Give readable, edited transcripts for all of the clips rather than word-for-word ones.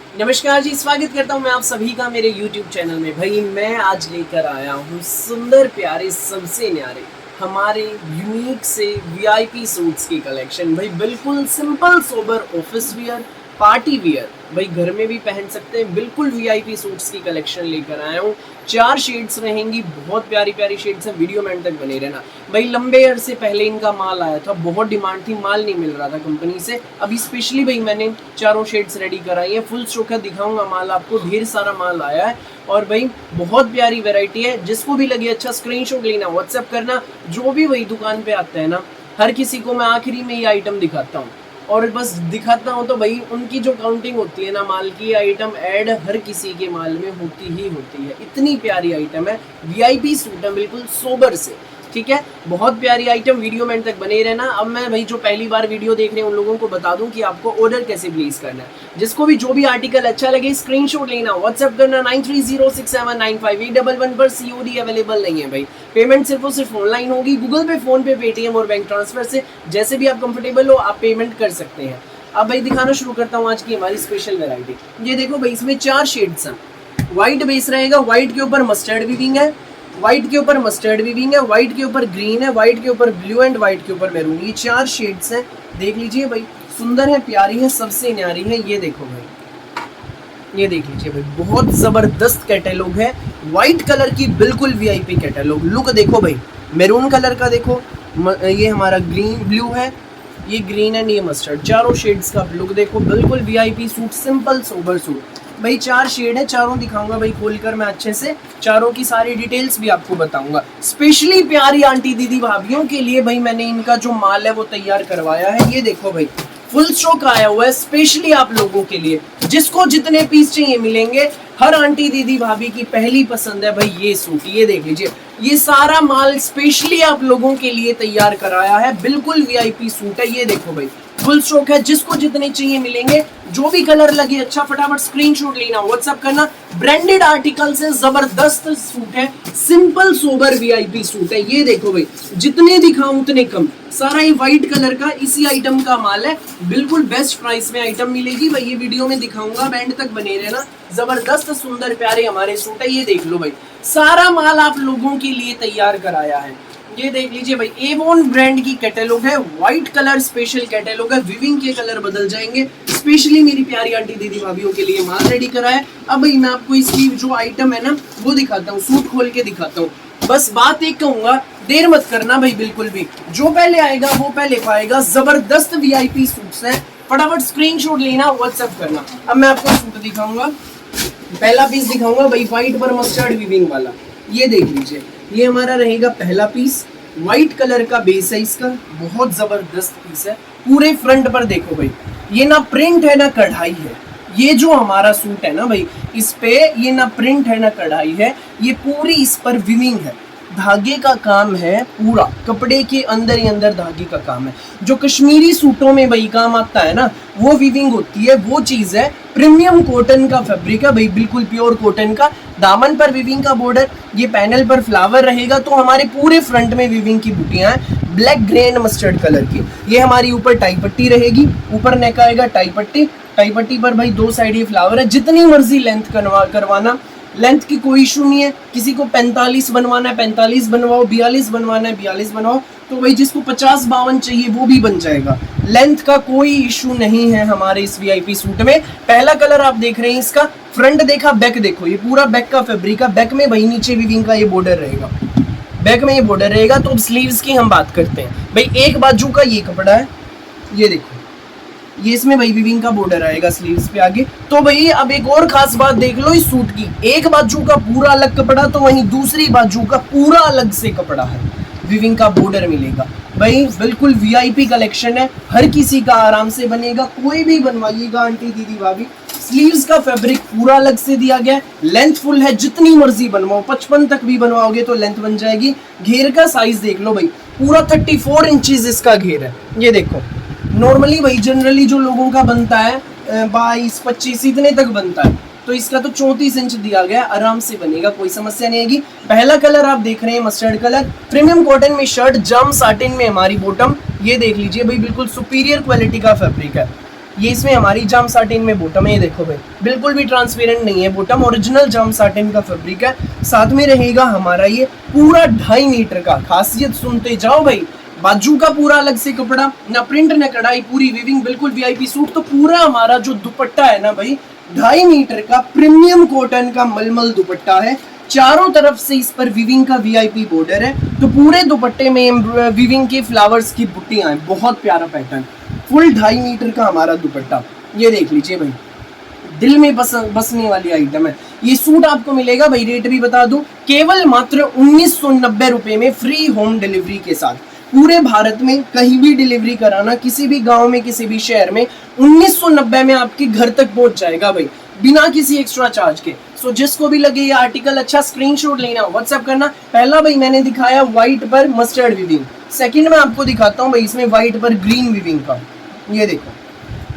नमस्कार जी, स्वागत करता हूँ मैं आप सभी का मेरे YouTube चैनल में। भाई मैं आज लेकर आया हूँ सुंदर प्यारे सबसे न्यारे हमारे यूनिक से वीआईपी सूट्स की कलेक्शन। भाई बिल्कुल simple sober office wear, party wear, भाई घर में भी पहन सकते हैं। बिल्कुल वीआईपी सूट्स की कलेक्शन लेकर आया हूँ। 4 शेड्स रहेंगी, बहुत प्यारी प्यारी शेड्स हैं। वीडियो में एंड तक बने रहना। भाई लंबे अरसे पहले इनका माल आया था, बहुत डिमांड थी, माल नहीं मिल रहा था कंपनी से। अभी स्पेशली भाई मैंने चारों शेड्स रेडी कराई है। फुल स्टॉक है, दिखाऊंगा माल आपको। ढेर सारा माल आया है और भाई बहुत प्यारी वैरायटी है। जिसको भी लगे अच्छा स्क्रीनशॉट लेना, व्हाट्सएप करना। जो भी वही दुकान पे आते हैं ना, हर किसी को मैं आखिरी में ये आइटम दिखाता हूँ और बस दिखाता हूँ तो भाई उनकी जो काउंटिंग होती है ना माल की, आइटम ऐड हर किसी के माल में होती ही होती है। इतनी प्यारी आइटम है, वीआईपी सूट है बिल्कुल सोबर से, ठीक है। बहुत प्यारी आइटम, वीडियो में तक बने रहना। अब मैं भाई जो पहली बार वीडियो देख रहे हैं उन लोगों को बता दूं कि आपको ऑर्डर कैसे प्लेस करना है। जिसको भी जो भी आर्टिकल अच्छा लगे स्क्रीनशॉट लेना, व्हाट्सएप करना 9306795811 पर। सीओडी अवेलेबल नहीं है भाई, पेमेंट सिर्फ और सिर्फ ऑनलाइन होगी। गूगल पे, फोन पे, पेटीएम और बैंक ट्रांसफर से जैसे भी आप कंफर्टेबल हो आप पेमेंट कर सकते हैं। अब भाई दिखाना शुरू करता हूँ आज की हमारी स्पेशल वेरायटी। ये देखो भाई, इसमें 4 शेड्स हैं। व्हाइट बेस रहेगा, व्हाइट के ऊपर मस्टर्ड वीविंग है, व्हाइट के ऊपर मस्टर्ड वीविंग है, व्हाइट के ऊपर ग्रीन है, व्हाइट के ऊपर ब्लू एंड व्हाइट के ऊपर मैरून। ये 4 शेड्स हैं। देख लीजिए भाई, सुंदर है, प्यारी है, सबसे न्यारी है। ये देखो भाई, ये देख लीजिए भाई, बहुत जबरदस्त कैटलॉग है। व्हाइट कलर की बिल्कुल वीआईपी कैटलॉग। लुक देखो भाई, मैरून कलर का देखो, ये हमारा ग्रीन ब्लू है, ये ग्रीन एंड ये मस्टर्ड। चारों शेड्स का लुक देखो, बिल्कुल VIP suit, simple sober suit. भाई 4 शेड है, चारों दिखाऊंगा भाई खोलकर मैं अच्छे से। चारों की सारी डिटेल्स भी आपको बताऊंगा। स्पेशली प्यारी आंटी दीदी भाभीियों के लिए भाई मैंने इनका जो माल है वो तैयार करवाया है। ये देखो भाई, फुल स्टॉक आया हुआ है स्पेशली आप लोगों के लिए। जिसको जितने पीस चाहिए मिलेंगे। हर आंटी दीदी भाभी की पहली पसंद है भाई ये सूट। ये देख लीजिए, ये सारा माल स्पेशली आप लोगों के लिए तैयार कराया है। बिल्कुल वीआईपी सूट है। ये देखो भाई, फुल स्टॉक है, जिसको जितने चाहिए मिलेंगे। जो भी कलर लगे अच्छा, फटाफट स्क्रीनशॉट लेना, व्हाट्सएप करना। ब्रांडेड आर्टिकल से जबरदस्त सूट है, सिंपल सोबर वीआईपी सूट है। ये देखो भाई, जितने दिखाऊं उतने कम। सारा ही व्हाइट कलर का इसी आइटम का माल है। बिल्कुल बेस्ट प्राइस में आइटम मिलेगी भाई। ये वीडियो में दिखाऊंगा, बैंड तक बने रहना। जबरदस्त सुंदर प्यारे हमारे सूट है। ये देख लो भाई, सारा माल आप लोगों के लिए तैयार कराया है। ये देख लीजिए भाई, एवॉन ब्रांड की कैटलॉग है। व्हाइट कलर स्पेशल कैटलॉग है। विविंग के कलर बदल जाएंगे। स्पेशली मेरी प्यारी आंटी दीदी भाभीियों के लिए माल रेडी करा है। अब भाई मैं आपको इसकी जो आइटम है ना वो दिखाता हूँ, सूट खोल के दिखाता हूँ। बस बात एक कहूंगा, देर मत करना भाई बिल्कुल भी। जो पहले आएगा वो पहले पाएगा। जबरदस्त वीआईपी सूट्स हैं, फटाफट स्क्रीनशॉट लेना, व्हाट्सएप करना। अब मैं आपको सूट दिखाऊंगा। पहला पीस दिखाऊंगा भाई, व्हाइट पर मस्टर्ड वीविंग वाला। ये देख लीजिए, ये हमारा रहेगा पहला पीस। व्हाइट कलर का बेस है इसका, बहुत जबरदस्त पीस है। पूरे फ्रंट पर देखो भाई, ये ना प्रिंट है ना कढ़ाई है। ये जो हमारा सूट है ना भाई, इस पे ये ना प्रिंट है ना कढ़ाई है, ये पूरी इस पर विविंग है। धागे का काम है पूरा, कपड़े के अंदर ही अंदर धागे का काम है। जो कश्मीरी सूटों में भाई काम आता है ना, वो विविंग होती है, वो चीज है। प्रीमियम कॉटन का फैब्रिक है भाई, बिल्कुल प्योर कॉटन का। दामन पर विविंग का बॉर्डर, ये पैनल पर फ्लावर रहेगा। तो हमारे पूरे फ्रंट में विविंग की बूटियां हैं, black grey and mustard colour की। ये हमारी ऊपर टाई पट्टी रहेगी, ऊपर नेक आएगा टाई पट्टी। टाई पट्टी पर भाई 2 साइड ये फ्लावर है। जितनी मर्जी लेंथ करवाना, लेंथ की कोई इशू नहीं है। किसी को 45 बनवाना है 45 बनवाओ, 42 बनवाना है 42 बनवाओ। तो भाई जिसको 50-52 चाहिए वो भी बन जाएगा। लेंथ का कोई इशू नहीं है हमारे इस वीआईपी सूट में। पहला कलर आप देख रहे हैं इसका, फ्रंट देखा, बैक देखो, ये पूरा बैक का फैब्रिक है। बैक में भाई नीचे विविंग का ये बॉर्डर रहेगा, बैक में ये बॉर्डर रहेगा। तो अब स्लीव्स की हम बात करते हैं भाई। एक बाजू का ये कपड़ा है, ये देखो, ये इसमें भाई विविंग का बॉर्डर आएगा स्लीव्स पे आगे। तो भाई अब एक और खास बात देख लो इस सूट की, एक बाजू का पूरा अलग कपड़ा, तो वहीं दूसरी बाजू का पूरा अलग से कपड़ा है, विविंग का बॉर्डर मिलेगा भाई। बिल्कुल वीआईपी कलेक्शन है, हर किसी का आराम से बनेगा, कोई भी बनवाइएगा आंटी दीदी भाभी। स्लीव्स का फैब्रिक पूरा अलग से दिया गया है, लेंथ फुल है, जितनी मर्जी बनवाओ, 55 तक भी बनवाओगे तो लेंथ बन जाएगी। घेर का साइज देख लो भाई, पूरा 34 इंचेस इसका घेर है। ये देखो, नॉर्मली भाई जनरली जो लोगों का बनता है 22-25 इतने तक बनता है, तो इसका तो 34 इंच दिया गया, आराम से बनेगा, कोई समस्या नहीं आएगी। पहला कलर आप देख रहे हैं मस्टर्ड कलर, प्रीमियम कॉटन में शर्ट, जम साटिन में हमारी बॉटम। ये देख लीजिए भाई, बिल्कुल सुपीरियर क्वालिटी का फैब्रिक है। ये इसमें हमारी जाम साटिन में बॉटम है, ये देखो भाई बिल्कुल भी ट्रांसपेरेंट नहीं है बॉटम, ओरिजिनल जाम साटिन का फैब्रिक है। साथ में रहेगा हमारा ये पूरा 2.5 मीटर का, खासियत सुनते जाओ भाई, बाजू का पूरा अलग से कपड़ा, ना प्रिंट ना कढ़ाई, पूरी वीविंग, बिल्कुल वीआईपी सूट। तो पूरा हमारा जो दुपट्टा है ना भाई 2.5 मीटर का प्रीमियम कॉटन का मलमल दुपट्टा है, चारों तरफ से इस पर वीविंग का वीआईपी बॉर्डर है। तो पूरे दुपट्टे में वीविंग के फ्लावर्स की बुट्टियां हैं, बहुत प्यारा पैटर्न, फुल 2.5 मीटर का हमारा दुपट्टा, ये देख लीजिए भाई, दिल में बसने वाली आइटम है। ये सूट आपको मिलेगा भाई, रेट भी बता दूं, केवल मात्र 1990 रुपए में, फ्री होम डिलीवरी के साथ। पूरे भारत में कहीं भी डिलीवरी कराना, किसी भी गांव में, किसी भी शहर में, 1990 में आपके घर तक पहुंच जाएगा भाई, बिना किसी एक्स्ट्रा चार्ज के। सो जिसको भी लगे ये आर्टिकल अच्छा, स्क्रीनशॉट लेना, व्हाट्सएप करना। पहला भाई मैंने दिखाया व्हाइट पर मस्टर्ड विविंग, सेकंड में आपको दिखाता हूँ भाई इसमें व्हाइट पर ग्रीन विविंग का, ये देखो,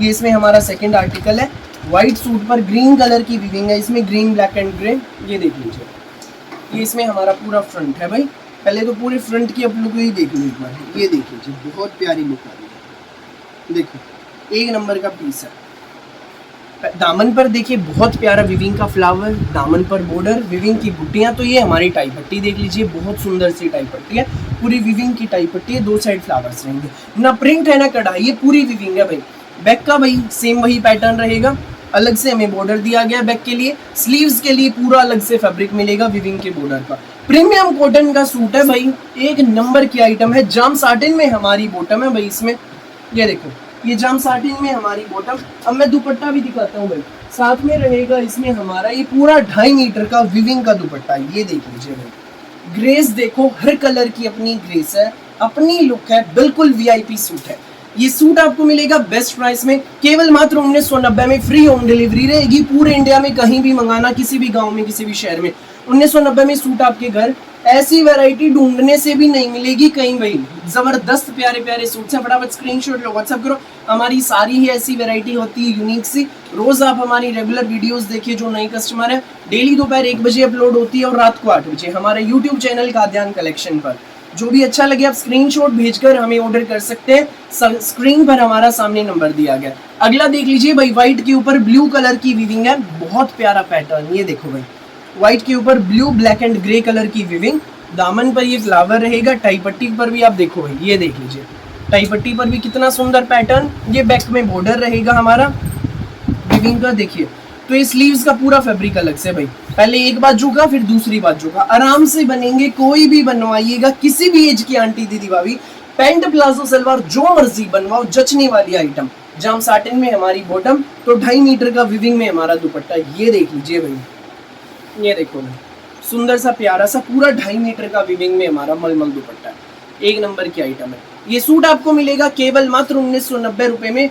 ये इसमें हमारा सेकंड आर्टिकल है, व्हाइट सूट पर ग्रीन कलर की विविंग है, इसमें ग्रीन ब्लैक एंड ग्रे, ये देख लीजिए। ये इसमें हमारा पूरा फ्रंट है भाई, पहले तो पूरे फ्रंट की आप लुक ही देख लो एक बार, ये देख लीजिए, बहुत प्यारी लुक आ रही है, देखो एक नंबर का पीस है। दामन पर देखिए बहुत प्यारा विविंग का फ्लावर, दामन पर बॉर्डर, विविंग की बुट्टियां। तो ये हमारी टाई पट्टी देख लीजिए, बहुत सुंदर सी टाई पट्टी है, पूरी विविंग की टाई पट्टी है, दो साइड फ्लावर्स रहेंगे, ना प्रिंट है ना कढ़ाई, ये पूरी विविंग है भाई। बैक का भाई सेम वही पैटर्न रहेगा, अलग से हमें बॉर्डर दिया गया बैक के लिए, स्लीव्स के लिए पूरा अलग से फैब्रिक मिलेगा विविंग के बॉर्डर का। प्रीमियम कॉटन का सूट है भाई, एक नंबर की आइटम है। जाम साटिन में हमारी बॉटम है भाई, इसमें ये देखो, ये जाम साटिन में हमारी बॉटम। अब मैं दुपट्टा भी दिखाता हूँ भाई, साथ में रहेगा इसमें हमारा ये पूरा 2.5 मीटर का विविंग का दुपट्टा, ये देख लीजिए भाई, ग्रेस देखो, हर कलर की अपनी ग्रेस है, अपनी लुक है, बिल्कुल वीआईपी सूट है। ये सूट आपको मिलेगा बेस्ट प्राइस में, केवल मात्र 1990 में, फ्री होम डिलीवरी रहेगी पूरे इंडिया में, कहीं भी मंगाना, किसी भी गांव में, किसी भी शहर में, 1990 में सूट आपके घर। ऐसी वैरायटी ढूंढने से भी नहीं मिलेगी कहीं भाई, जबरदस्त प्यारे प्यारे सूट्स हैं। फटाफट स्क्रीनशॉट लो, व्हाट्सएप करो, हमारी सारी ही ऐसी वैरायटी होती है यूनिक सी। रोज आप हमारी रेगुलर वीडियोस देखिए, जो नए कस्टमर है, डेली दोपहर 1 बजे अपलोड होती है और रात को 8 बजे हमारे यूट्यूब चैनल काद्यान कलेक्शन पर। जो भी अच्छा लगे आप स्क्रीनशॉट भेजकर हमें ऑर्डर कर सकते हैं, स्क्रीन पर हमारा सामने नंबर दिया गया। अगला देख लीजिए भाई, व्हाइट के ऊपर ब्लू कलर की वीविंग है, बहुत प्यारा पैटर्न, ये देखो भाई, व्हाइट के ऊपर blue black and grey colour की विविंग, दामन पर ये फ्लावर रहेगा, टाई पट्टी पर भी आप देखो भाई, ये देख लीजिए, टाई पट्टी पर भी कितना सुंदर पैटर्न, ये बैक में बॉर्डर रहेगा हमारा विविंग का, देखिए। तो ये स्लीव्स का पूरा फैब्रिक अलग से भाई, पहले एक बाजू का फिर दूसरी बाजू का, आराम से बनेंगे, कोई भी बनवाइएगा, किसी भी एज की आंटी दीदी भाभी, पैंट प्लाजो सलवार जो मर्जी बनवाओ, जचने वाली आइटम। जाम साटिन में हमारी बॉटम, तो 2.5 मीटर का विविंग में हमारा दुपट्टा, ये देख लीजिए भाई, ये देखो भाई, सुंदर सा प्यारा सा पूरा 2.5 मीटर का विविंग में हमारा मलमल दुपट्टा, एक नंबर की आइटम है। ये सूट आपको मिलेगा केवल मात्र 1990 रुपए में,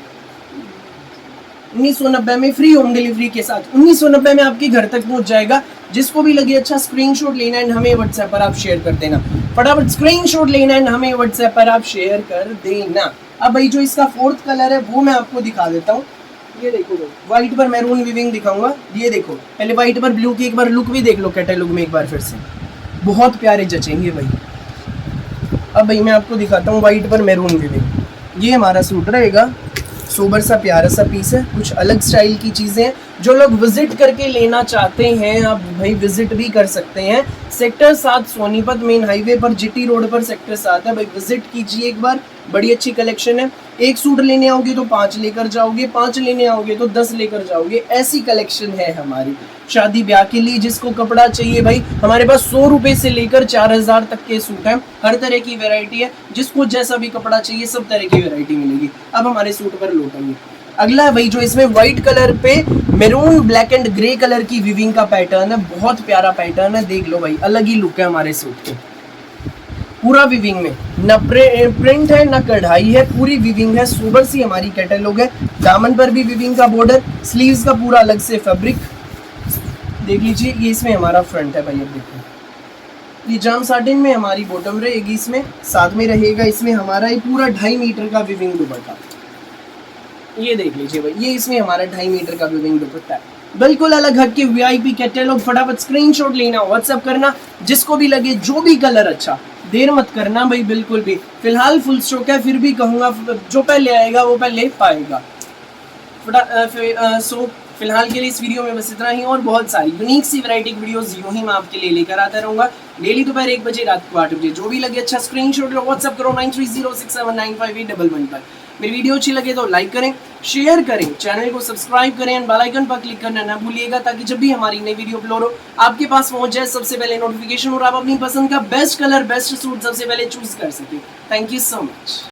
1990 में, फ्री होम डिलीवरी के साथ। 1990 में आपके घर तक पहुंच जाएगा। जिसको भी लगे अच्छा, स्क्रीनशॉट लेना है, हमें व्हाट्सएप पर आप शेयर कर देना, फटाफट स्क्रीनशॉट लेना है, हमें व्हाट्सएप पर आप शेयर कर देना। अब भाई जो इसका फोर्थ कलर है वो मैं आपको दिखा देता हूँ, ये देखो व्हाइट पर मैरून विविंग दिखाऊंगा, ये देखो, पहले व्हाइट पर ब्लू की एक बार लुक भी देख लो कैटलॉग में एक बार फिर से, बहुत प्यारे जचेंगे भाई। अब भाई मैं आपको दिखाता हूँ व्हाइट पर मैरून विविंग, ये हमारा सूट रहेगा, सोबर सा प्यारा सा पीस है, कुछ अलग स्टाइल की चीज़ें हैं। जो लोग विजिट करके लेना चाहते हैं आप भाई विजिट भी कर सकते हैं। सेक्टर 7 सोनीपत मेन हाईवे पर जीटी रोड पर सेक्टर 7 है भाई, विजिट कीजिए एक बार, बड़ी अच्छी कलेक्शन है। एक सूट लेने आओगे तो 5 लेकर जाओगे, 5 लेने आओगे तो 10 लेकर जाओगे, ऐसी कलेक्शन है हमारी। शादी ब्याह के लिए जिसको कपड़ा चाहिए भाई, हमारे पास 100 रुपये से लेकर 4000 तक के सूट हैं, हर तरह की वैरायटी है, जिसको जैसा भी कपड़ा चाहिए सब तरह की वैरायटी मिलेगी। अब हमारे सूट पर लौटेंगे। अगला है भाई जो इसमें व्हाइट कलर पे maroon black and grey colour की विविंग का पैटर्न है, बहुत प्यारा पैटर्न है, देख लो भाई, अलग ही लुक है हमारे सूट के। पूरा विविंग में न प्रिंट है न कढ़ाई है, पूरी विविंग है, सोबर सी हमारी कैटलॉग है। दामन पर भी विविंग का बॉर्डर, स्लीव्स का पूरा अलग से फैब्रिक देख लीजिए। ये इसमें हमारा फ्रंट है भाई, अब देखो, ये जाम साटिन में हमारी बॉटम रहेगी, इसमें साथ में रहेगा इसमें हमारा ये पूरा 2.5 मीटर का विविंग दुपट्टा, ये देख लीजिए भाई, ये इसमें हमारा 2.5 मीटर का विविंग दुपट्टा है, बिल्कुल अलग हट के वीआईपी कैटलॉग। फटाफट स्क्रीनशॉट लेना, व्हाट्सएप करना, जिसको भी लगे, जो भी कलर अच्छा, देर मत करना भाई बिल्कुल भी। फिलहाल फुल स्टॉक है, फिर भी कहूँगा जो पहले आएगा वो पहले पाएगा। सो फिलहाल के लिए इस वीडियो में बस इतना ही, और बहुत सारी यूनिक सी वैरायटी वीडियोस यूं ही मैं आपके लिए लेकर आता रहूँगा डेली दोपहर 1 बजे, रात को 8 बजे। जो भी लगे अच्छा स्क्रीनशॉट लो, व्हाट्सअप करो 9306795811 पर। मेरी वीडियो अच्छी लगे तो लाइक करें, शेयर करें, चैनल को सब्सक्राइब करें एंड बेल आइकन पर क्लिक करना ना भूलिएगा, ताकि जब भी हमारी नई वीडियो अपलोड हो आपके पास पहुंच जाए सबसे पहले नोटिफिकेशन और आप अपनी पसंद का बेस्ट कलर बेस्ट सूट सबसे पहले चूज कर सकें। Thank you so much.